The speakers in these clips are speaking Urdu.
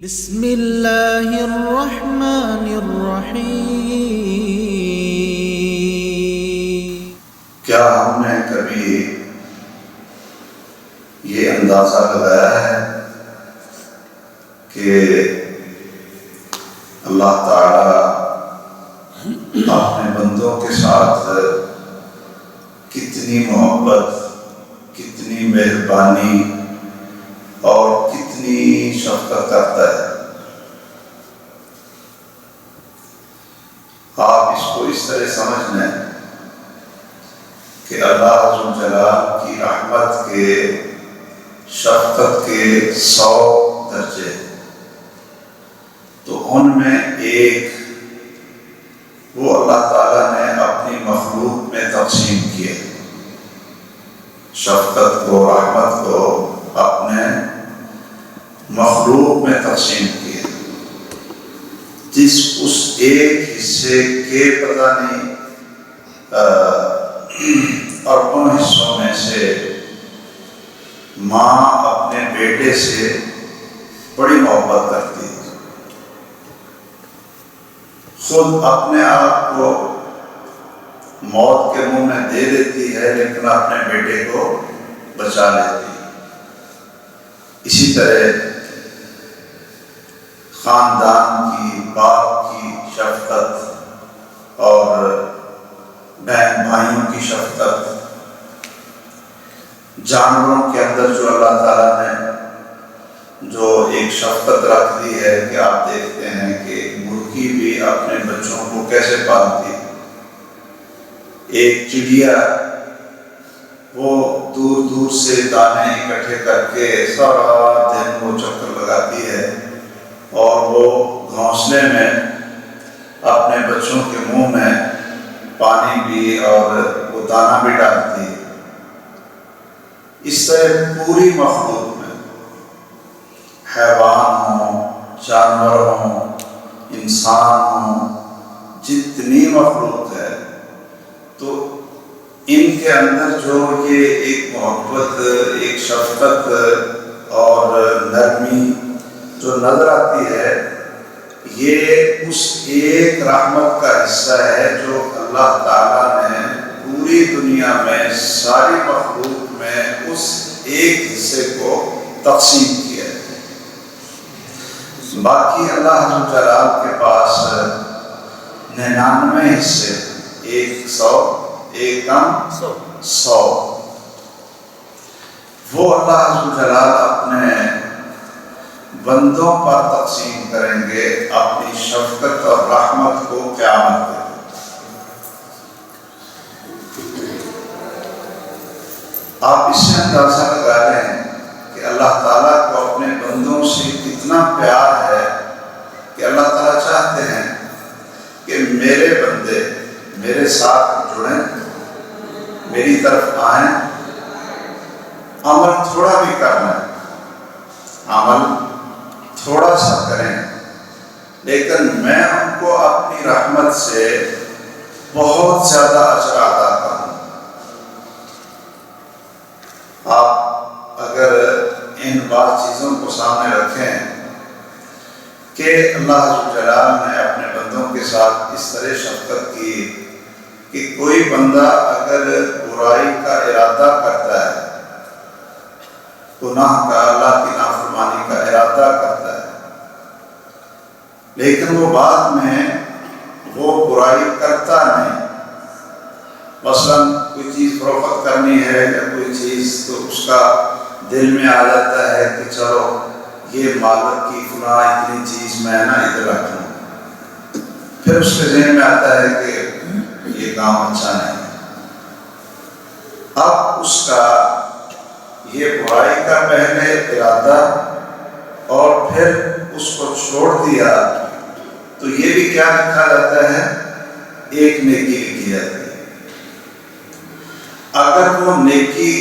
بسم اللہ الرحمن الرحیم۔ کیا ہم نے کبھی یہ اندازہ لگایا ہے کہ اللہ تعالی اپنے بندوں کے ساتھ کتنی محبت، کتنی مہربانی اور کتنی شفقت کرتا ہے؟ آپ اس کو اس طرح سمجھ لیں کہ اللہ عز و جلال کی رحمت کے، شفقت کے 100 درجے، تو ان میں ایک وہ اللہ تعالیٰ نے اپنی مخلوق میں تقسیم کیے، شفقت کو، رحمت کو اپنے مخلوق میں تقسیم کیے، جس اس ایک حصے کے پتہ نہیں اربوں حصوں میں سے ماں اپنے بیٹے سے بڑی محبت کرتی ہے، خود اپنے آپ کو موت کے منہ میں دے دیتی ہے لیکن اپنے بیٹے کو بچا لیتی ہے۔ اسی طرح خاندان کی، باپ کی شفقت اور بہن بھائیوں کی شفقت، جانوروں کے اندر جو اللہ تعالیٰ نے جو ایک شفقت رکھ دی ہے کہ آپ دیکھتے ہیں کہ مرغی بھی اپنے بچوں کو کیسے پالتی ہے، ایک چڑیا وہ دور دور سے دانے اکٹھے کر کے سارا دن وہ چکر لگاتی ہے اور وہ گھونسلے میں اپنے بچوں کے منہ میں پانی بھی اور وہ دانہ بھی ڈالتی ہے۔ اس طرح پوری مخلوق میں، حیوان ہوں، جانور ہوں، انسان ہوں، جتنی مخلوق ہے، تو ان کے اندر جو یہ ایک محبت، ایک شفقت اور نرمی جو نظر آتی ہے، یہ اس ایک رحمت کا حصہ ہے جو اللہ تعالیٰ نے پوری دنیا میں ساری مخلوق میں اس ایک حصے کو تقسیم کیا ہے۔ باقی اللہ عز و جلال کے پاس 99 حصے، 100 ایک کم 100، وہ اللہ عز و جلال اپنے بندوں پر تقسیم کریں گے اپنی شفقت اور رحمت کو قیامت کے دن۔ آپ اس سے اندازہ لگا لیں کہ اللہ تعالیٰ کو اپنے بندوں سے کتنا پیار ہے کہ اللہ تعالیٰ چاہتے ہیں کہ میرے بندے میرے ساتھ جڑیں، میری طرف آئیں، عمل تھوڑا بھی کرنا ہے، عمل تھوڑا سا کریں، لیکن میں ان کو اپنی رحمت سے بہت زیادہ اجر عطا کروں۔ آپ اگر ان بعض چیزوں کو سامنے رکھیں کہ اللہ عز و جلال نے اپنے بندوں کے ساتھ اس طرح شفقت کی کہ کوئی بندہ اگر برائی کا ارادہ کرتا ہے، گناہ کا، اللہ کی نافرمانی کا ارادہ کرتا ہے، لیکن وہ بعد میں وہ برائی کرتا نہیں، مثلاً کوئی چیز فروخت کرنی ہے یا کوئی چیز، تو اس کا دل میں آ جاتا ہے کہ چلو یہ مالک کی فلاں اتنی چیز میں نا ادھر رکھوں، پھر اس کے ذہن میں آتا ہے کہ یہ کام اچھا نہیں، اب اس کا یہ برائی کا پہلے ارادہ اور پھر اس کو چھوڑ دیا، تو یہ بھی کیا لکھا جاتا ہے؟ ایک نیکی لکھی جاتی ہے۔ اگر وہ نیکی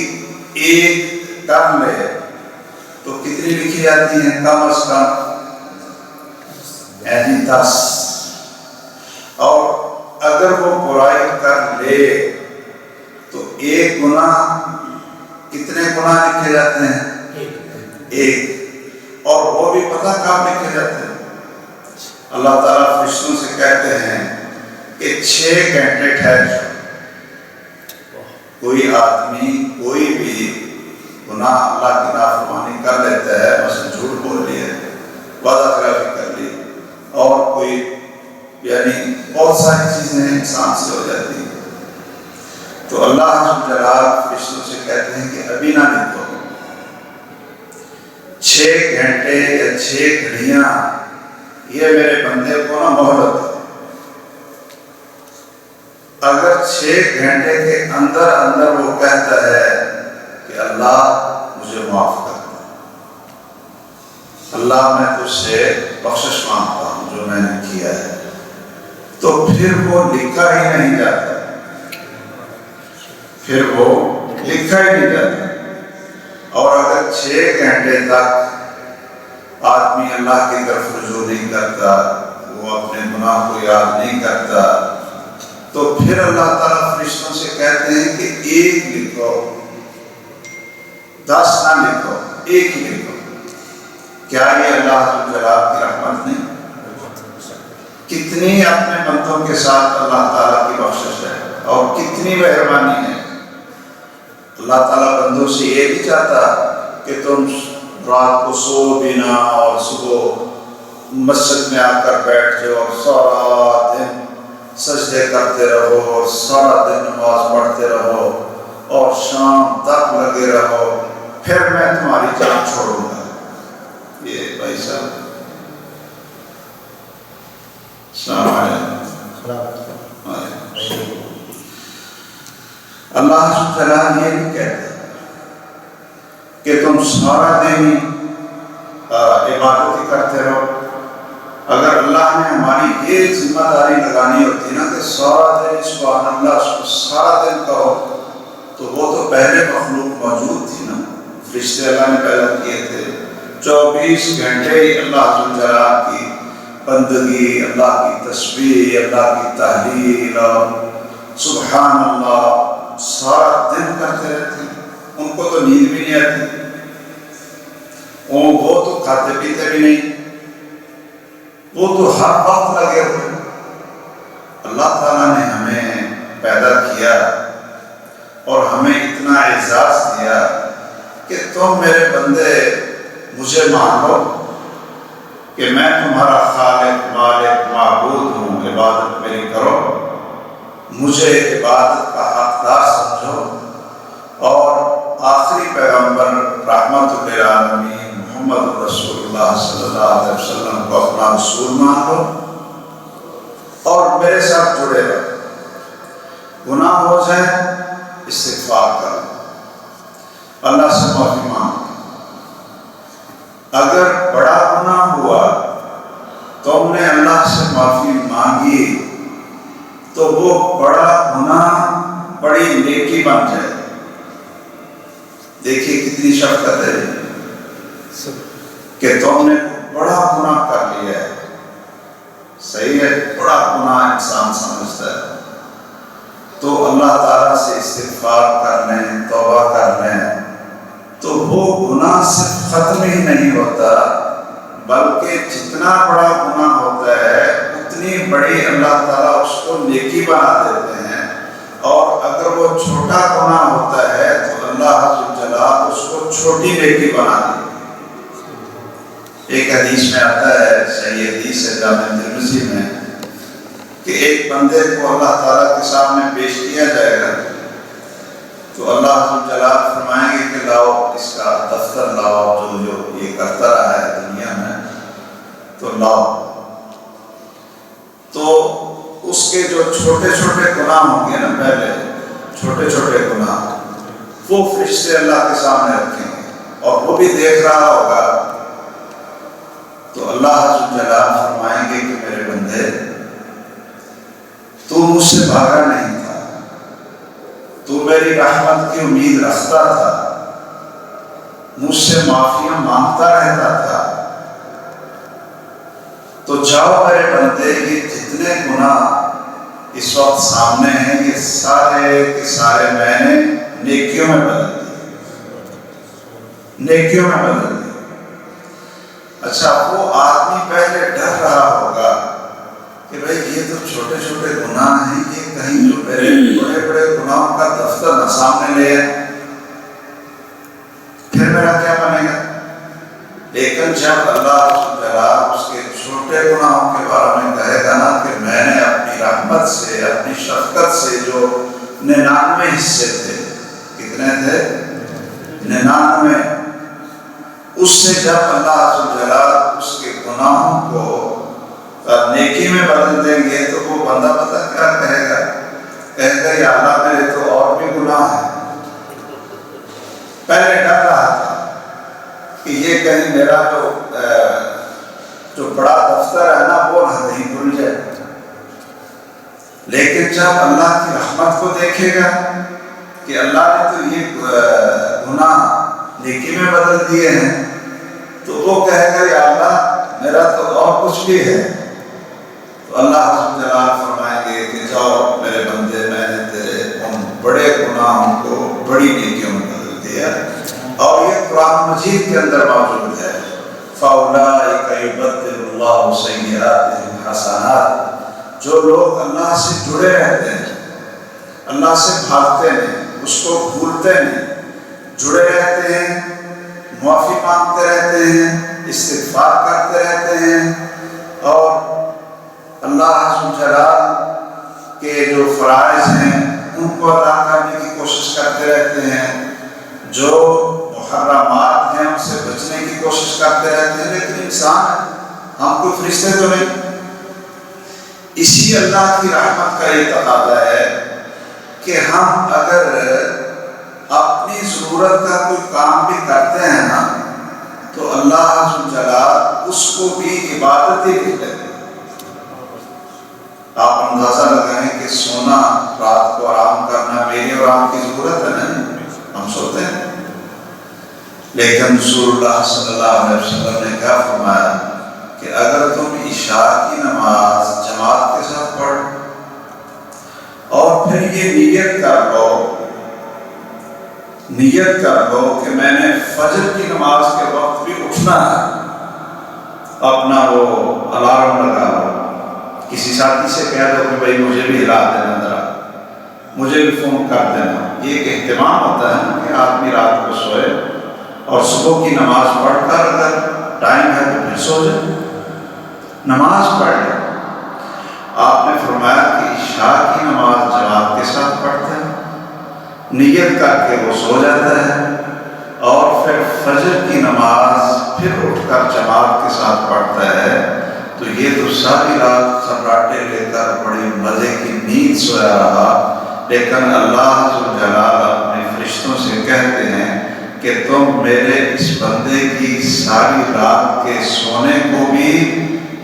ایک کر لے تو کتنی لکھی جاتی ہیں؟ کم از کم 10، اور اگر وہ برائی کر لے تو ایک گناہ کتنے گناہ لکھے جاتے ہیں؟ ایک، اور وہ بھی پتہ احکام لکھے جاتے ہیں۔ اللہ تعالیٰ فرشتوں سے کہتے ہیں کہ 6 گھنٹے ٹھہر جاؤ۔ کوئی آدمی کوئی بھی گناہ اللہ کی نافرمانی کر لیتا ہے، مثلا جھوٹ بول لیا، وعدہ خلافی کر لی، اور کوئی یعنی بہت ساری چیزیں انسان سے ہو جاتی ہیں، تو اللہ جلال فرشتوں سے کہتے ہیں کہ ابھی نہ لکھو، 6 گھنٹے یا 6 گھڑیاں یہ میرے بندے کو نہ مہلت ہے۔ اگر 6 گھنٹے کے اندر اندر وہ کہتا ہے کہ اللہ مجھے معاف کر دے، اللہ میں تجھ سے بخشش مانگتا ہوں جو میں نے کیا ہے، تو پھر وہ لکھا ہی نہیں جاتا، پھر وہ لکھا ہی نہیں جاتا۔ اور اگر 6 گھنٹے تک آدمی اللہ کی طرف رجوع نہیں کرتا، وہ اپنے گناہ کو یاد نہیں کرتا، تو پھر اللہ تعالیٰ فرشتوں سے کہتے ہیں کہ 1 لکھو، 10 نہ لکھو، 1 لکھو۔ کیا یہ اللہ جلال کی رحمت نہیں؟ کتنی اپنے بندوں کے ساتھ اللہ تعالیٰ کی بخشش ہے اور کتنی مہربانی ہے۔ اللہ تعالیٰ بندوں سے یہ نہیں چاہتا کہ تم رات کو سو بھی نہ اور صبح مسجد میں آ کر بیٹھ جاؤ اور سارا دن سجدے کرتے رہو اور سارا دن نماز پڑھتے رہو اور شام تک لگے رہو، پھر میں تمہاری جان چھوڑوں گا۔ یہ بھائی صاحب السلام علیکم، اللہ تعالیٰ یہ نہیں کہتا کہ تم سارا دن عبادت ہی کرتے رہو۔ اگر اللہ نے ہماری یہ ذمہ داری لگانی ہوتی نا کہ سارا دن سبحان اللہ سارا دن کہو، تو وہ تو پہلے مخلوق موجود تھی نا، فرشتے اللہ نے پیدا کیے تھے، 24 گھنٹے ہی اللہ جلال کی بندگی، اللہ کی تسبیح، اللہ کی تحلیل اور سبحان اللہ سارا دن کرتے رہتے ہیں۔ ان کو تو نیند بھی نہیں آتی، وہ تو کھاتے پیتے بھی نہیں، وہ تو ہر وقت لگے ہوئے۔ اللہ تعالیٰ نے ہمیں پیدا کیا اور ہمیں اتنا اعزاز دیا کہ تم میرے بندے مجھے مان لو کہ میں تمہارا خالق، مالک، معبود ہوں، عبادت میری کرو، مجھے عبادت کا حقدار سمجھو، اور آخری پیغمبر رحمت للعالمین محمد رسول اللہ صلی اللہ علیہ وسلم کو اپنا رسول مان لو اور میرے ساتھ جڑے رہو۔ گناہ ہو جائے استغفار کرو، اللہ سے معافی مانگو۔ اگر بڑا گناہ ہوا تم نے اللہ سے معافی مانگی تو وہ بڑا گناہ بڑی نیکی بن جائے۔ دیکھیے کتنی شفقت ہے کہ تم نے بڑا گناہ کر لیا ہے، صحیح ہے، بڑا گناہ انسان سمجھتا ہے، تو اللہ تعالیٰ سے استغفار کر لیں، توبہ کر لیں، تو وہ گناہ صرف ختم ہی نہیں ہوتا بلکہ جتنا بڑا گناہ ہوتا ہے اتنی بڑی اللہ تعالیٰ اس کو نیکی بنا دیتے ہیں، اور اگر وہ چھوٹا گناہ ہوتا ہے تو اللہ جلال اس کو چھوٹی نیکی بنا دیتے ہیں۔ ایک حدیث میں آتا ہے، صحیح حدیث ہے جامع ترمذی میں، کہ ایک بندے کو اللہ تعالیٰ کے سامنے پیش کیا جائے گا تو اللہ جلال فرمائیں گے کہ لاؤ اس کا دفتر لاؤ، جو یہ کرتا رہا ہے دنیا میں تو لاؤ، تو اس کے جو چھوٹے چھوٹے گناہ ہوں گے نا، پہلے چھوٹے چھوٹے گناہ، وہ فرشتے اللہ کے سامنے رکھیں گے اور وہ بھی دیکھ رہا ہوگا، تو اللہ جلال فرمائیں گے کہ میرے بندے تو مجھ سے بھاگا نہیں تھا، تو میری رحمت کی امید رکھتا تھا، مجھ سے معافیاں مانگتا رہتا تھا، تو جاؤ میرے بندے یہ جتنے گناہ اس وقت سامنے ہیں یہ سارے کے سارے میں نے نیکیوں میں بدل دیے، نیکیوں میں بدل دیے۔ اچھا وہ آدمی پہلے ڈر رہا ہوگا کہ بھائی یہ تو چھوٹے چھوٹے گناہ ہیں، یہ کہیں جو میرے بڑے بڑے گناہوں کا دفتر نہ سامنے لے آئے، پھر میرا کیا بنے گا؟ لیکن جب اللہ اس کے چھوٹے گناہوں کے بارے میں کہے گا نا کہ میں نے اپنی رحمت سے، اپنی شفقت سے جو 99 حصے تھے، کتنے تھے؟ 99، اس سے جب اللہ اس کے گناہوں کو نیکی میں بدل دیں گے تو وہ بندہ پتہ کیا کہے گا؟ کہے گا یا اللہ میرے تو اور بھی گناہ ہیں، پہلے ڈر رہا تھا کہ یہ کہیں میرا جو بڑا دفتر ہے نا وہ نہ کہیں بھول جائے، لیکن جب اللہ کی رحمت کو دیکھے گا کہ اللہ نے تو یہ گناہ نیکی میں بدل دیے ہیں، تو وہ کہے گا یا اللہ میرا تو اور کچھ بھی ہے، تو اللہ جلال فرمائیں گے کہ جاؤ میرے بندے، میں نے تیرے ان بڑے گناہوں کو بڑی نیکیوں میں بدل دیا۔ اور یہ قرآن مجید کے اندر موجود ہے، فَأُولَٰئِكَ يُبَدِّلُ اللَّهُ سَيِّئَاتِهِمْ حَسَنَاتٍ، جو لوگ اللہ سے جڑے رہتے ہیں، اللہ سے بھاگتے ہیں، اس کو بھولتے نہیں، جڑے رہتے ہیں، معافی مانگتے رہتے ہیں، استغفار کرتے رہتے ہیں، اور اللہ جلال کے جو فرائض ہیں ان کو ادا کرنے کی کوشش کرتے رہتے ہیں، جو محرمات ہیں ان سے بچنے کی کوشش کرتے رہتے ہیں، لیکن انسان ہے، ہم کوئی فرشتے تو نہیں۔ اسی اللہ کی رحمت کا یہ تقاضا ہے کہ ہم اگر اپنی ضرورت کا کوئی کام بھی کرتے ہیں نا تو اللہ جلال اس کو بھی عبادت ہی کہتے ہیں۔ آپ اندازہ لگائیں کہ سونا، رات کو آرام کرنا میری اور آپ کی ضرورت ہے نا، ہم سوتے ہیں، لیکن رسول اللہ صلی اللہ علیہ وسلم نے کیا فرمایا کہ اگر تم عشاء کی نماز جماعت کے ساتھ پڑھو اور پھر یہ نیت کر لو کہ میں نے فجر کی نماز کے وقت بھی اٹھنا ہے، اپنا وہ الارم لگا لو، کسی ساتھی سے کہہ دو کہ بھائی مجھے بھی ہلا دینا ذرا، مجھے بھی فون کر دینا۔ یہ ایک اہتمام ہوتا ہے کہ آدمی رات کو سوئے اور صبح کی نماز پڑھ کر اگر ٹائم ہے تو پھر سو جائے، نماز پڑھ لے۔ آپ نے فرمایا کہ عشاء کی نماز جماعت کے ساتھ پڑھتے ہیں، نیت کر کے وہ سو جاتا ہے، اور پھر فجر کی نماز پھر اٹھ کر جماعت کے ساتھ پڑھتا ہے، تو یہ تو ساری رات خراٹے لے کر بڑی مزے کی نیند سویا رہا، لیکن اللہ جلال اپنے فرشتوں سے کہتے ہیں کہ تم میرے اس بندے کی ساری رات کے سونے کو بھی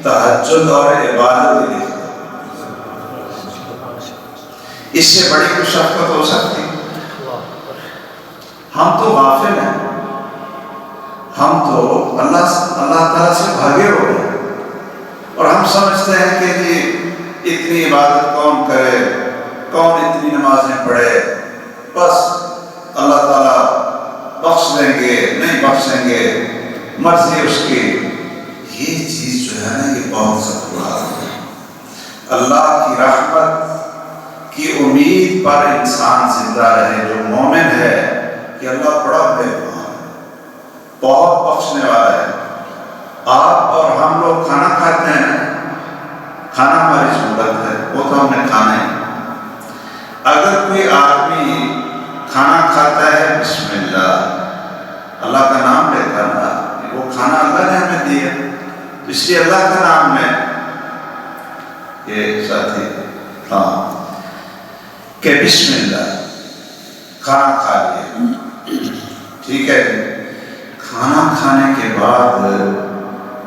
تہجد اور عبادت لکھ دو۔ اس سے بڑی کوئی شفقت ہو سکتی؟ ہم تو غافل ہیں، ہم تو اللہ تعالیٰ سے بھاگے ہوئے ہیں، اور ہم سمجھتے ہیں کہ جی اتنی عبادت کون کرے، کون اتنی نمازیں پڑھے، بس اللہ تعالیٰ بخش دیں گے، نہیں بخشیں گے، مرضی اس کی۔ یہ چیز جو ہے نا یہ بہت ضروری ہے۔ اللہ کی رحمت کی امید پر انسان زندہ رہے، جو مومن ہے کہ اللہ بڑا مہربان ہے، بہت بخشنے والا ہے۔ آپ اور ہم لوگ کھانا کھاتے ہیں، کھانا ہماری ضرورت ہے، وہ تو ہم نے کھانا ہے۔ اگر کوئی آدمی کھانا کھاتا ہے بسم اللہ کا نام لے کر، وہ کھانا اللہ نے ہمیں دیا، تو اس لیے اللہ کا نام ہے کہ ساتھی کہ بسم اللہ کھانا کھا لیا، ٹھیک ہے۔ کھانا کھانے کے بعد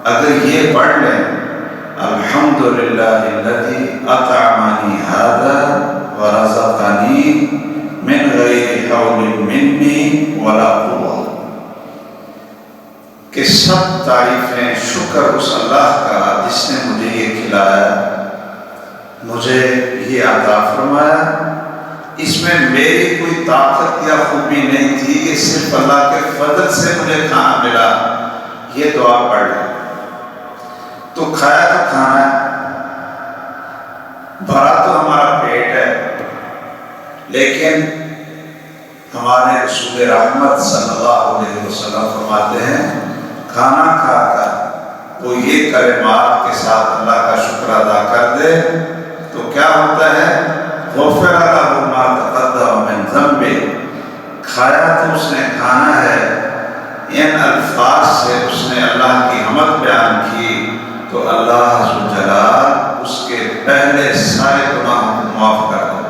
اگر یہ پڑھ لیں الحمدللہ الذی اطعمنی ھذا ورزقنی من غیر حول منی ولا قوة، کہ سب تعریفیں شکر اس اللہ کا جس نے مجھے یہ کھلایا، مجھے یہ عطا فرمایا، اس میں میری کوئی طاقت یا خوبی نہیں تھی، یہ صرف اللہ کے فضل سے مجھے کھانا ملا۔ یہ دعا پڑھ لیں تو کھایا تو کھانا ہے، بھرا تو ہمارا پیٹ ہے، لیکن ہمارے رسول رحمت صلی اللہ علیہ وسلم فرماتے ہیں کھانا کھا کر وہ یہ کلمات کے ساتھ اللہ کا شکر ادا کر دے تو کیا ہوتا ہے؟ غفر لہ ما تقدم من ذنبہ، کھایا تو اس نے کھانا ہے، ان الفاظ سے اس نے اللہ کی حمد بیان کی تو اللہ ذو جلال اس کے پہلے سارے گناہوں کو معاف کر دے۔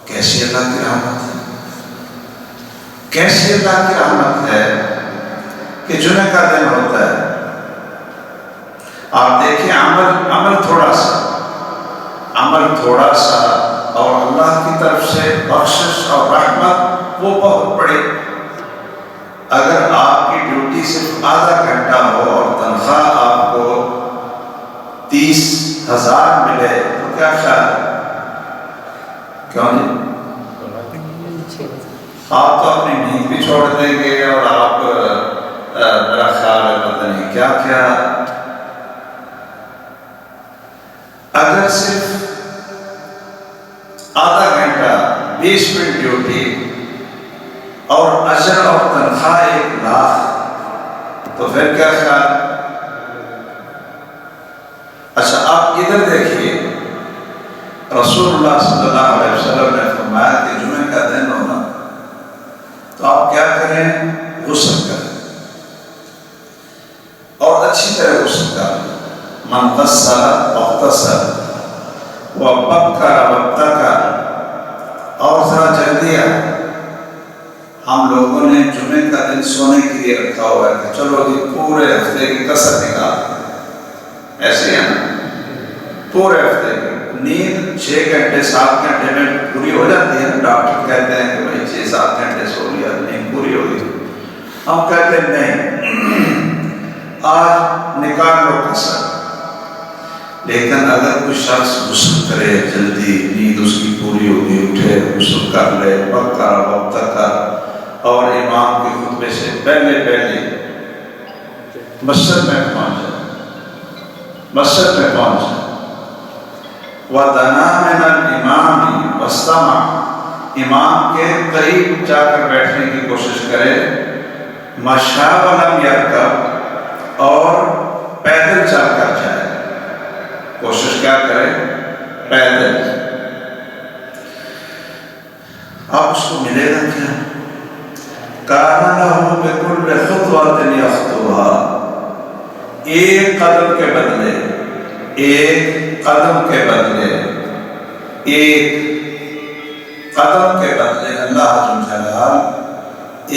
کیسی اللہ کی رحمت ہے، کیسی اللہ کی رحمت ہے کہ جمعہ کا دن ہوتا ہے، آپ دیکھیں عمل تھوڑا سا اور اللہ کی طرف سے بخشش اور رحمت وہ بہت بڑی۔ اگر آپ کی ڈیوٹی صرف آدھا گھنٹہ ہو اور تنخواہ آپ کو 30,000 ملے تو کیا خیال ہے؟ کیوں نہیں؟ آپ تو اپنی نیند بھی چھوڑ دیں گے اور آپ میرا خیال ہے پتہ نہیں کیا کیا۔ اگر صرف آدھا گھنٹہ 20 منٹ ڈیوٹی اور اجر اور تنخواہ 1,00,000 تو پھر کیا خیال؟ اچھا آپ ادھر دیکھیے، رسول اللہ صلی اللہ علیہ وسلم نے فرمایا کہ جمعہ کا دن ہونا تو آپ کیا کریں؟ غسل کریں اور اچھی طرح غسل کریں۔ من غسل واغتسل وبکر وابتکر، اور ذرا جلدی آئے۔ ہم لوگوں نے جمعے کا دن سونے کے لیے رکھا ہوا ہے کہ چلو جی پورے ہفتے کی کسر نکال، ایسے ہے نا؟ پورے ہفتے کی نیند 6 گھنٹے 7 گھنٹے میں پوری ہو جاتی ہے نا، ڈاکٹر کہتے ہیں کہ بھائی 6-7 گھنٹے سو لیا نیند پوری ہو گئی، ہم کہتے ہیں نہیں آج نکال لو کسر۔ لیکن اگر کوئی شخص غسل کرے جلدی، نیند اس کی پوری ہوگی، اٹھے غسل کر لے بکر وابتکر اور امام کے خطبے سے پہلے مسجد میں پہنچ جائے، وَدَنَا مِنَ الْإِمَامِ وَاسْتَمَعَ، امام کے قریب جا کر بیٹھنے کی کوشش کرے، مَشَى وَلَمْ يَرْكَبْ، اور پیدل چل کر جائے، کوشش کیا کرے؟ پیدل۔ اب اس کو ملے گا کیا؟ كَانَ لَهُ بِكُلِّ خُطْوَةٍ يَخْطُوهَا، ایک قدم کے بدلے اللہ جل جلال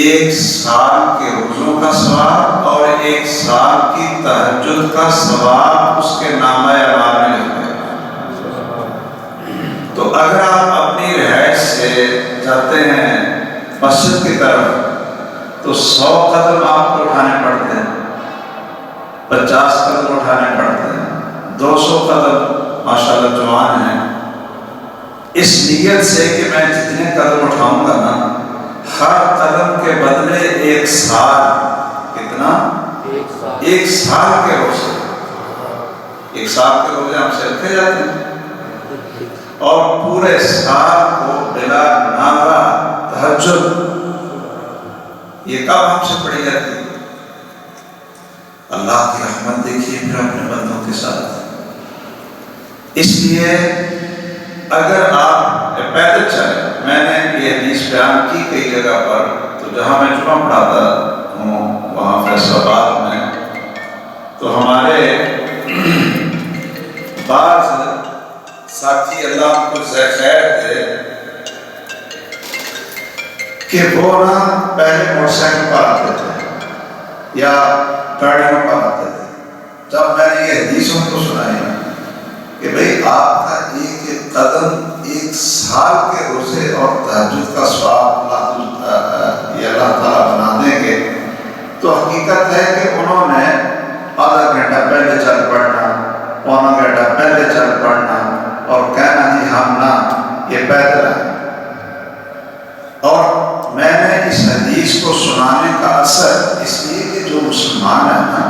1 سال کے روزوں کا ثواب اور 1 سال کی تہجد کا ثواب اس کے نامہ اعمال میں لکھتے ہیں۔ تو اگر آپ اپنی رہائش سے جاتے ہیں مسجد کی طرف تو 100 قدم آپ کو اٹھانے پڑتے ہیں، 50 قدم اٹھانے پڑتے ہیں، 200 قدم ماشاءاللہ جوان ہیں، اس نیت سے کہ میں جتنے قدم اٹھاؤں گا نا ہر قدم کے بدلے 1 سال، کتنا؟ 1 سال کے روزے، 1 سال کے روزے ہم سے رکھے جاتے ہیں اور پورے سال کو بلا ناغہ تہجد یہ کب ہم سے پڑھی جاتی ہے؟ اللہ کی رحمت دیکھیے پھر اپنے بندوں کے ساتھ۔ اس لیے اگر آپ پیدل چلیں، میں نے یہ حدیث بیان کی کئی جگہ پر، تو جہاں میں جمعہ پڑھاتا ہوں وہاں فیصل آباد میں، تو ہمارے بعض ساتھی اللہ کو خیر تھے کہ وہ نا پہلے موٹر سائیکل پر آتے تھے یا گاڑیوں پر آتے تھے۔ جب میں نے یہ حدیث ان کو سنائی کہ بھئی آپ کا 1 قدم 1 سال کے روزے اور تہجد کا ثواب اللہ تعالیٰ بنا دیں گے، تو حقیقت ہے کہ انہوں نے آدھا گھنٹہ پہلے چل پڑنا، پونا گھنٹہ پہلے چل پڑنا اور کہنا جی ہم نا یہ پیدل ہے۔ اور میں نے اس حدیث کو سنانے کا اثر اس لیے کہ جو مسلمان ہے نا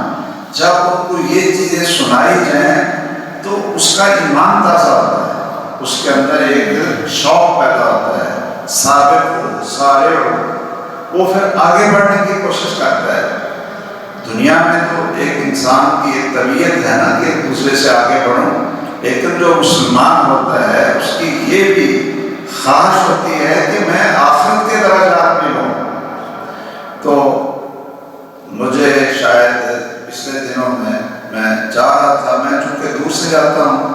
یہ چیزیں سنائی جائیں تو اس کا ایمان تازہ ہوتا ہے، اس کے اندر ایک شوق پیدا ہوتا ہے، سابق ہو، سارے ہو، وہ پھر آگے بڑھنے کی کوشش کرتا ہے۔ دنیا میں تو ایک انسان کی ایک طبیعت ہے نا کہ ایک دوسرے سے آگے بڑھوں، لیکن جو مسلمان ہوتا ہے اس کی یہ بھی خواہش ہوتی ہے کہ میں آخرت کے درجات میں ہوں۔ تو مجھے شاید پچھلے دنوں میں جا رہا تھا، میں چونکہ دور سے جاتا ہوں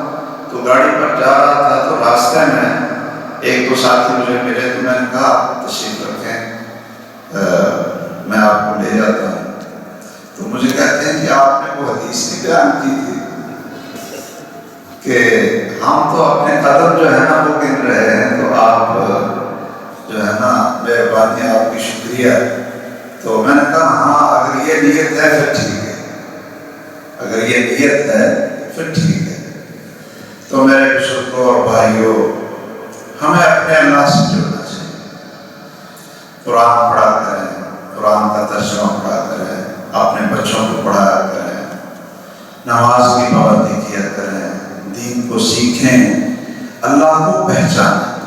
تو گاڑی پر جا رہا تھا، تو راستے میں ایک دو ساتھی مجھے ملے، تو میں نے کہا تشریف رکھیں، میں آپ کو لے جاتا ہوں۔ تو مجھے کہتے ہیں کہ آپ نے وہ حدیث نہیں بیان کی تھی کہ ہم تو اپنے قدم جو ہے نا وہ گن رہے ہیں، تو آپ جو ہے نا مہربانی، آپ کی شکریہ۔ تو میں نے کہا ہاں اگر یہ نیت ہے پھر ٹھیک ہے، اگر یہ نیت ہے پھر ٹھیک ہے۔ تو میرے بزرگوں اور بھائیوں، ہمیں اپنے اللہ سے جڑنا چاہیے، قرآن پڑھا کریں، قرآن کا ترجمہ پڑھا کریں، اپنے بچوں کو پڑھایا کریں، نماز کی پابندی کیا کریں، دین کو سیکھیں، اللہ کو پہچانیں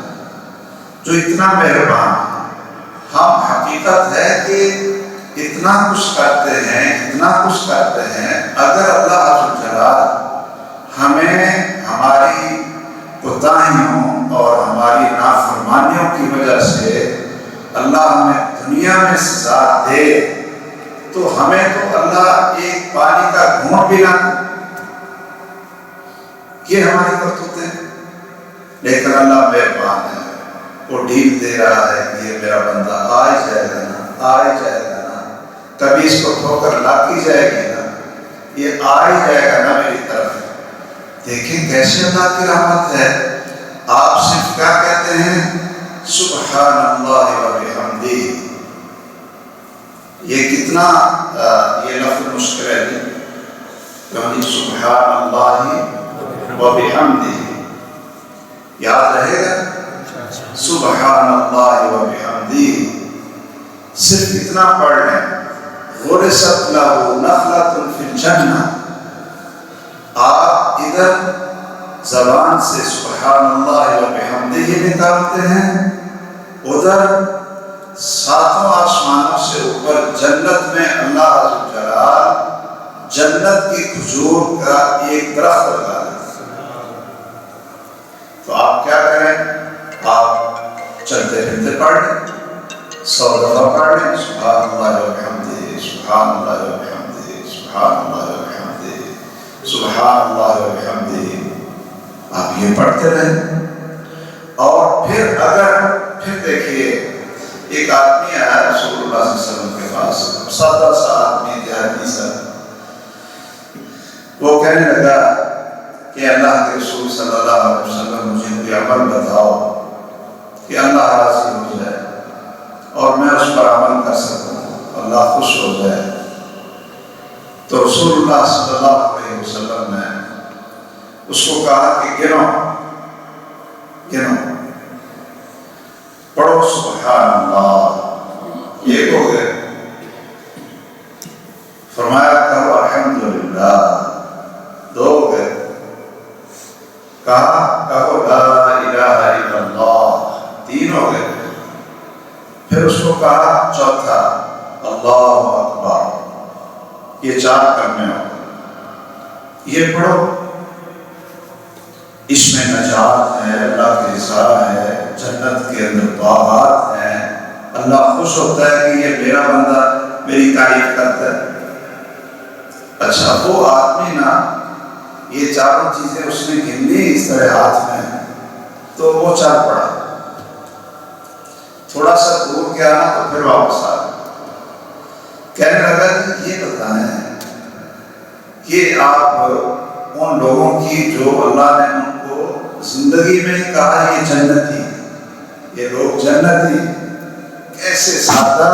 جو اتنا مہربان ہے۔ ہم حقیقت ہے کہ اتنا کچھ کرتے ہیں، اتنا کچھ کرتے ہیں، اگر اللہ عز جلال ہمیں ہماری کوتاہیوں اور ہماری نافرمانیوں کی وجہ سے اللہ ہمیں دنیا میں سزا دے تو ہمیں تو اللہ ایک پانی کا گھونٹ بھی نہ دے۔ یہ ہماری کرتوتیں، لیکن اللہ مہربان ہے، وہ ڈھیل دے رہا ہے کہ یہ میرا بندہ آ جائے گا نا، آ جائے گا نا، کبھی اس کو ٹھوکر لاگی جائے گی نا، یہ آ ہی جائے گا نا میری طرف۔ دیکھیں کیسے اللہ کی رحمت ہے۔ آپ صرف کیا کہتے ہیں؟ سبحان اللہ و بحمدہ۔ یہ کتنا یہ لفظ مشکل ہے جی، سبحان اللہ و بحمدہ، یاد رہے گا؟ سبحان اللہ و بحمدہ، صرف اتنا پڑھ لیں۔ غرست لہ نخلۃ فی الجنہ، آپ ادھر زبان سے سبحان اللہ و بحمدہ نکالتے ہیں، ادھر ساتوں آسمانوں سے اوپر جنت میں اللہ عز و جلال جنت کی کھجور کا ایک درخت لگا دیتے۔ تو آپ کیا کریں؟ آپ چلتے پھرتے پڑھ لیں، 100 دفعہ پڑھ لیں، سبحان اللہ و بحمدہ، سبحان اللہ و بحمدہ، سبحان اللہ و بحمدہ، سبحان اللہ و بحمدہ۔ آپ یہ پڑھتے رہیں، اور پھر پھر دیکھیے ایک آدمی آیا رسول اللہ صلی اللہ علیہ وسلم کے پاس، سادہ سا آدمی دیہاتی سا، وہ کہنے لگا کہ اللہ کے رسول صلی اللہ علیہ وسلم مجھے کوئی عمل بتاؤ کہ اللہ راضی ہو جائے اور میں اس پر عمل کر سکوں، اللہ خوش ہو جائے۔ تو رسول اللہ صلی اللہ علیہ وسلم نے اس کو کہا کہ گنو پڑھو سبحان اللہ، ایک ہو گئے۔ فرمایا کہو الحمدللہ، 2 ہو گئے۔ کہو لا الہ الا اللہ، 3 ہو گئے۔ پھر اس کو کہا چوتھا اللہ اکبر، یہ 4 کرنے ہو۔ یہ پڑھو، اس میں نجات ہے، اللہ کی رضا ہے، جنت کے اندر باغات ہیں، اللہ خوش ہوتا ہے کہ یہ میرا بندہ میری تعریف کرتا ہے۔ اچھا وہ آدمی نا یہ 4 چیزیں اس نے گنی اس طرح ہاتھ میں، تو وہ 4 پڑھا، تھوڑا سا دور گیا نا تو پھر واپس آ کہنے لگا کہ یہ بتائیں کہ آپ ان لوگوں کی جو اللہ نے ان کو زندگی میں کہا یہ جنتی، یہ لوگ جنتی، کیسے سادہ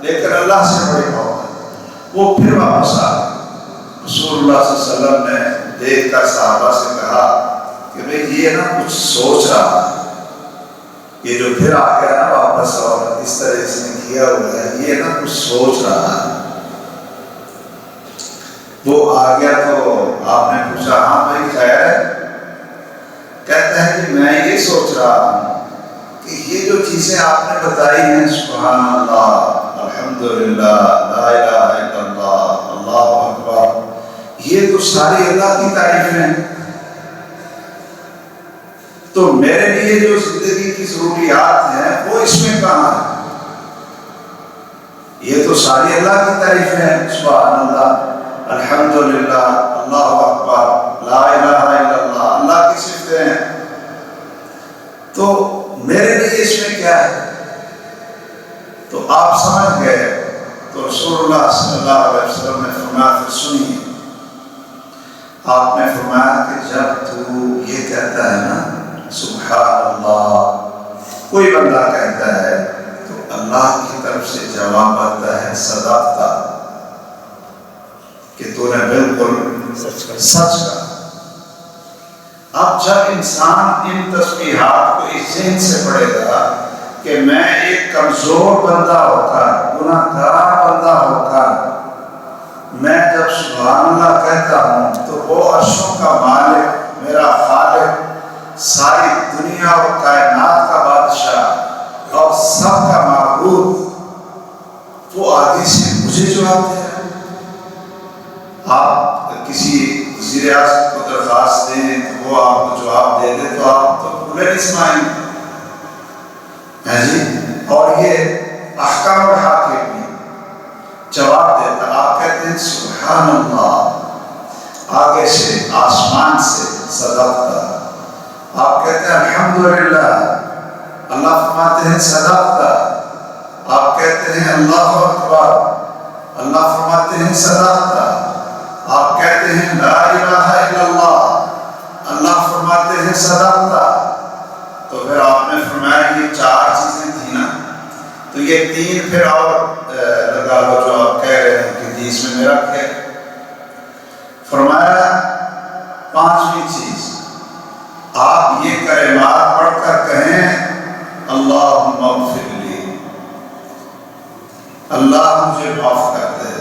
لیکن اللہ سے بڑے محبت۔ وہ پھر واپس آ رسول اللہ صلی اللہ علیہ وسلم نے دیکھ کر صحابہ سے کہا کہ بھئی یہ نا کچھ سوچ رہا ہے، یہ جو پھر آ گیا نا واپس اور اس طرح اس نے کیا ہوا ہے، یہ نا کچھ سوچ رہا ہے۔ وہ آ گیا تو آپ نے پوچھا ہاں بھائی خیر ہے؟ کہتا ہے کہ میں یہ سوچ رہا ہوں کہ یہ جو چیزیں آپ نے بتائی ہیں، سبحان اللہ، الحمدللہ، لا الہ الا اللہ، اللہ اکبر، یہ تو ساری اللہ کی تعریفیں ہیں، تو میرے لیے جو زندگی کی ضروریات ہیں وہ اس میں کہاں ہے؟ یہ تو ساری اللہ کی تعریفیں ہیں، سبحان اللہ، الحمدللہ، اللہ اکبر، لا الہ الا اللہ، اللہ کی صفتیں ہیں، تو میرے لیے اس میں کیا ہے؟ تو آپ سمجھ گئے، تو رسول اللہ صلی اللہ علیہ وسلم نے فرمایا پھر سنیے، آپ نے فرمایا کہ جب تو یہ کہتا ہے نا سبحان اللہ، کوئی بندہ کہتا ہے تو اللہ کی طرف سے جواب آتا ہے صدقتا، کہ تو نے بالکل سچ کہا۔ اب جب انسان ان تسبیحات کو اس ذہن سے پڑھے گا کہ میں ایک کمزور بندہ ہو کر، گناہگار بندہ ہو کر، میں جب سبحان اللہ کہتا ہوں تو وہ عرشوں کا مالک، میرا خالق، ساری دنیا اور کائنات کا بادشاہ اور سب کا معبود، وہ آگے سے مجھے جواب دے رہا ہے۔ آپ کسی وزیر اعظم کو درخواست دیں تو وہ آپ کو جواب دے دے تو آپ تو بھولے نہیں سمائیں گے جی، اور یہ احکام الحاکم بھی جواب دیتا، آپ کہتے ہیں سبحان اللہ، آگے سے آسمان سے صدقتا، آپ کہتے ہیں الحمدللہ، اللہ فرماتے ہیں صدقتا، آپ کہتے ہیں اللہ اکبر، اللہ فرماتے ہیں صدقتا، آپ کہتے ہیں لا الہ الا اللہ، اللہ فرماتے ہیں صدقتا، تو پھر آپ نے فرمایا یہ چار چیزیں تھیں نا، تو یہ تین پھر اور لگا لو جو آپ کہہ رہے ہیں کہ حدیث میں میرا کیا ہے، فرمایا پانچویں چیز، آپ یہ کلمات پڑھ کر کہیں اللہم اغفر لی، اللہ مجھے معاف کر دے،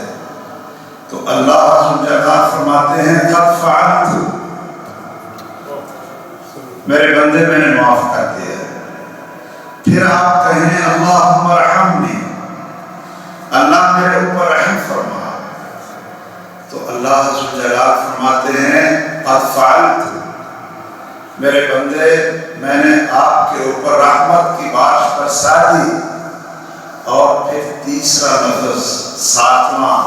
تو اللہ عز و جل فرماتے ہیں قد فعلت، میرے بندے میں نے معاف کر دیا۔ پھر آپ کہیں اللہم ارحمنی، اللہ میرے اوپر رحم فرما، تو اللہ عز و جل فرماتے ہیں قد فعلت، میرے بندے میں نے آپ کے اوپر رحمت کی بارش برسا دی۔ اور پھر تیسرا لفظ ساتواں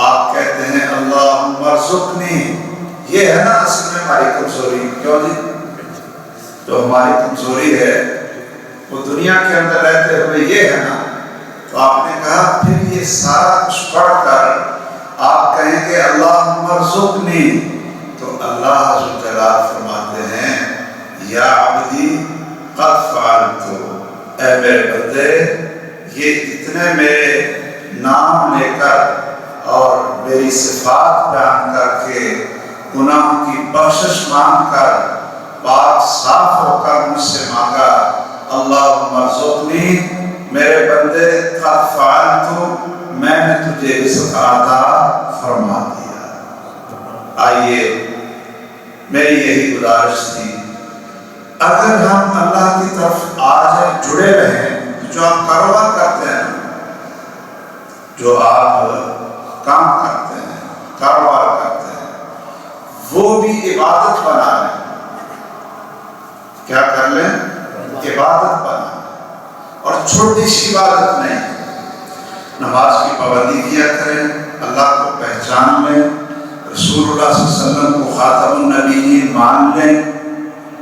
آپ کہتے ہیں اللہم ارزقنی، یہ ہے نا اصل میں ہماری کمزوری، کیوں جی؟ جو ہماری کمزوری ہے وہ دنیا کے اندر رہتے ہوئے یہ ہے نا، تو آپ نے کہا پھر یہ سارا کچھ پڑھ کر آپ کہیں گے اللہم ارزقنی، تو اللہ عز و جل فرماتے ہیں یا عبدی قد فعلت، اے میرے بندے یہ اتنے میرے نام لے کر اور میری صفات بیان کر کے گناہوں کی بخشش مانگ کر پاک صاف ہو کر مجھ سے مانگا اللہم ارزقنی، میرے بندے قد فعلت، میں نے تجھے رزق عطا فرما دیا۔ آئیے میری یہی گزارش تھی، اگر ہم اللہ کی طرف آج جڑے رہیں، جو آپ کاروبار کرتے ہیں، جو آپ کام کرتے ہیں، کاروبار کرتے ہیں، وہ بھی عبادت بنا لیں، کیا کر لیں؟ عبادت بنا لیں، اور چھوٹی سی عبادت نہیں، نماز کی پابندی کیا کریں، اللہ کو پہچان لیں، رسول اللہ صلی اللہ علیہ وسلم کو خاتم النبیین مان لیں،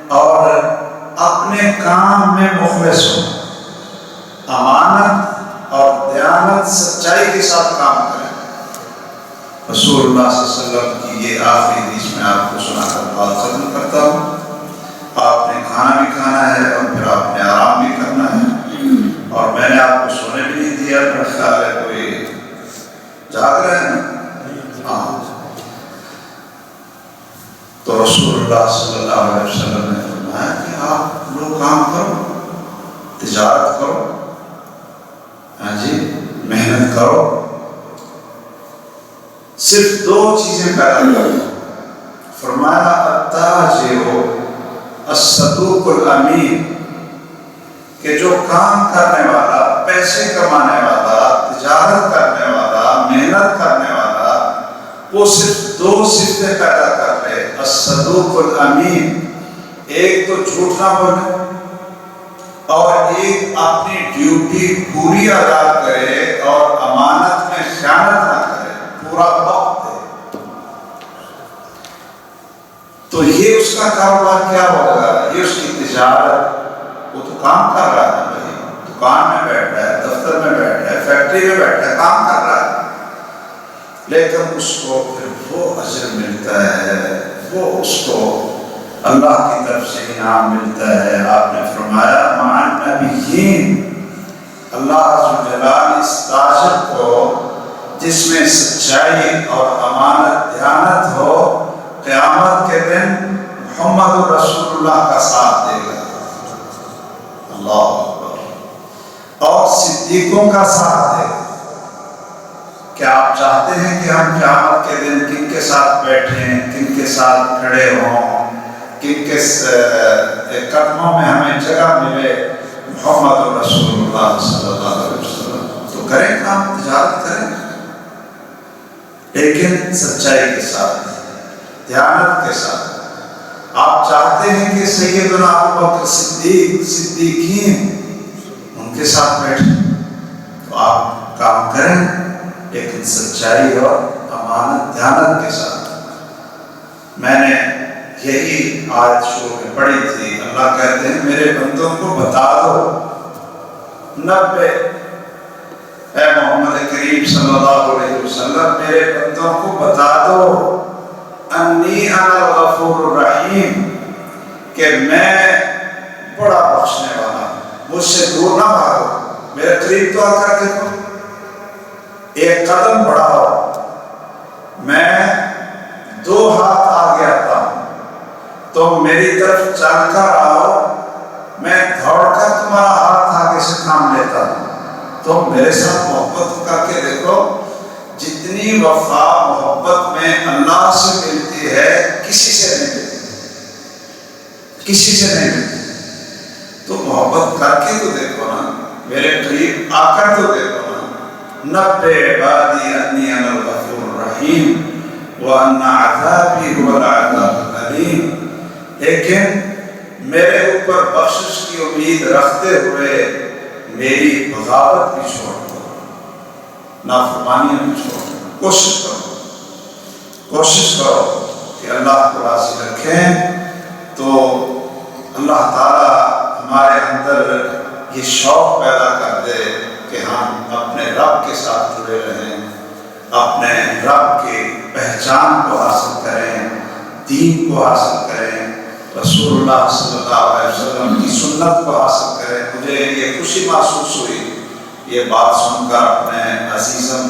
اور اپنے کام میں مخلص ہو، امانت اور دیانت سچائی کے ساتھ کام کریں۔ رسول اللہ صلی اللہ علیہ وسلم کی یہ آخری حدیث میں آپ کو سنا کر بات ختم کرتا ہوں۔ آپ نے کھانا بھی کھانا ہے اور پھر آپ نے آرام بھی کرنا ہے، اور میں نے آپ کو سونے بھی نہیں دیا، میرا خیال ہے کوئی جاگ رہے ہیں نا؟ تو رسول اللہ صلی اللہ علیہ وسلم نے فرمایا کہ آپ لوگ کام کرو، تجارت کرو، ہاں جی، محنت کرو، صرف دو چیزیں پیدا کرتا. فرمایا التاجر الصدوق الامین، کہ جو کام کرنے والا، پیسے کمانے والا، تجارت کرنے والا، محنت کرنے والا، وہ صرف دو صفتیں پیدا کر لے. الصدوق الامین، ایک تو جھوٹ نہ بولے اور ایک اپنی ڈیوٹی پوری ادا کرے اور امانت میں خیانت نہ کرے، پورا وقت دے. تو یہ اس کا کاروبار کیا ہوگا؟ یہ اس کی تجارت. وہ تو کام کر رہا ہے بھائی، دکان میں بیٹھ رہا ہے، دفتر میں بیٹھ رہا ہے، فیکٹری میں بیٹھ رہا ہے، کام کر رہا ہے، لیکن اس کو پھر وہ اجر ملتا ہے، وہ اس کو اللہ کی طرف سے انعام ملتا ہے. آپ نے فرمایا مع النبیین، اللہ عز و جلال اس تاجر کو جس میں سچائی اور امانت دیانت ہو، قیامت کے دن محمد رسول اللہ کا ساتھ دے گا. اللہ اکبر. اور صدیقوں کا ساتھ دے گا. کیا آپ چاہتے ہیں کہ ہم قیامت کے دن کن کے ساتھ بیٹھیں، کن کے ساتھ کھڑے ہوں، کن کے قدموں میں ہمیں جگہ ملے؟ محمد رسول اللہ صلی اللہ علیہ وسلم. تو کریں کام، تجارت کریں، لیکن سچائی کے ساتھ، دیانت کے ساتھ. آپ چاہتے ہیں کہ سیدنا ابوبکر صدیق، صدیقین، ان کے ساتھ بیٹھیں، تو آپ کام کریں لیکن سچائی اور امانت دیانت کے ساتھ. میں نے یہی آیت شروع میں پڑھی تھی. اللہ کہتے ہیں میرے بندوں کو بتا دو، 90 اے محمد کریم صلی اللہ علیہ وسلم، میرے بندوں کو بتا دو انی انا الغفور الرحیم، کہ میں بڑا بخشنے والا ہوں. مجھ سے دور نہ بھاگو، میرے قریب تو آ کر دیکھو، ایک قدم بڑھاؤ. میں 2 ہاتھ آگے آتا ہوں، تم میری طرف چل کر آؤ، میں دوڑ کر تمہارا ہاتھ آگے سے تھام لیتا ہوں. تم میرے ساتھ محبت کر کے دیکھو. جتنی وفا محبت میں اللہ سے ملتی ہے کسی سے نہیں ملتی، کسی سے نہیں ملتی. تو محبت کر کے تو دیکھو نا، میرے قریب آ کر تو دیکھو نا. نبئ عبادی انی انا الغفور الرحیم وان عذابی هو العذاب الالیم. لیکن میرے اوپر بخشش کی امید رکھتے ہوئے میری بغاوت بھی چھوڑ دو، نافرمانیاں بھی چھوڑ دو. کوشش کرو کہ اللہ کو راضی رکھیں. تو اللہ تعالیٰ ہمارے اندر یہ شوق پیدا کر دے کہ ہم اپنے رب کے ساتھ جڑے رہیں، اپنے رب کی پہچان کو حاصل کریں، دین کو حاصل کریں، رسول اللہ صلی اللہ علیہ وسلم کی سنت کو حاصل کریں. مجھے یہ خوشی محسوس ہوئی یہ بات سن کر اپنے عزیزم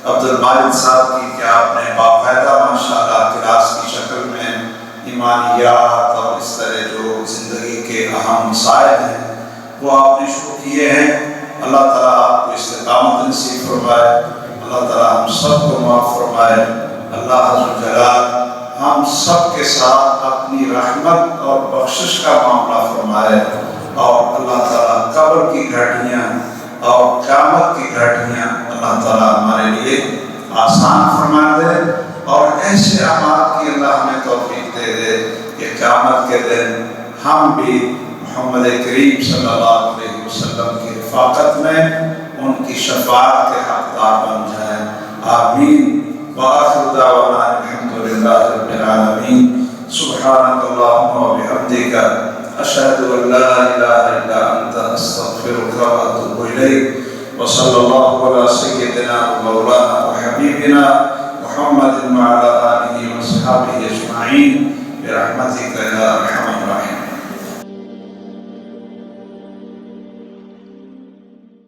عبد المالک صاحب کی، کہ آپ نے باقاعدہ ماشاءاللہ کلاس کی شکل میں ایمانیات اور اس طرح جو زندگی کے اہم مسائل ہیں وہ آپ نے شروع کیے ہیں. اللہ تعالیٰ آپ کو استقامت نصیب فرمائے، اللہ تعالیٰ ہم سب کو معاف فرمائے. اللہ عز و جلال ہم سب کے ساتھ اپنی رحمت اور بخشش کا معاملہ فرمائے، اور اللہ تعالیٰ قبر کی گھاٹیاں اور قیامت کی گھاٹیاں اللہ تعالیٰ ہمارے لیے آسان فرما دے، اور ایسے اعمال کی اللہ ہمیں توفیق دے دے کہ قیامت کے دن ہم بھی محمد کریم صلی اللہ علیہ وسلم کی رفاقت میں ان کی شفاعت کے حقدار بن جائیں. آمین. وآخر دعوانا الحمدللہ رب العالمین. سبحانک اللہم وبحمدک، اشہد ان لا الہ الا انت، استغفرک واتوب الیک. وصلی اللہ علی سیدنا مولانا وحبیبنا محمد وعلی آلہ وصحبہ اجمعین برحمتک یا ارحم الراحمین.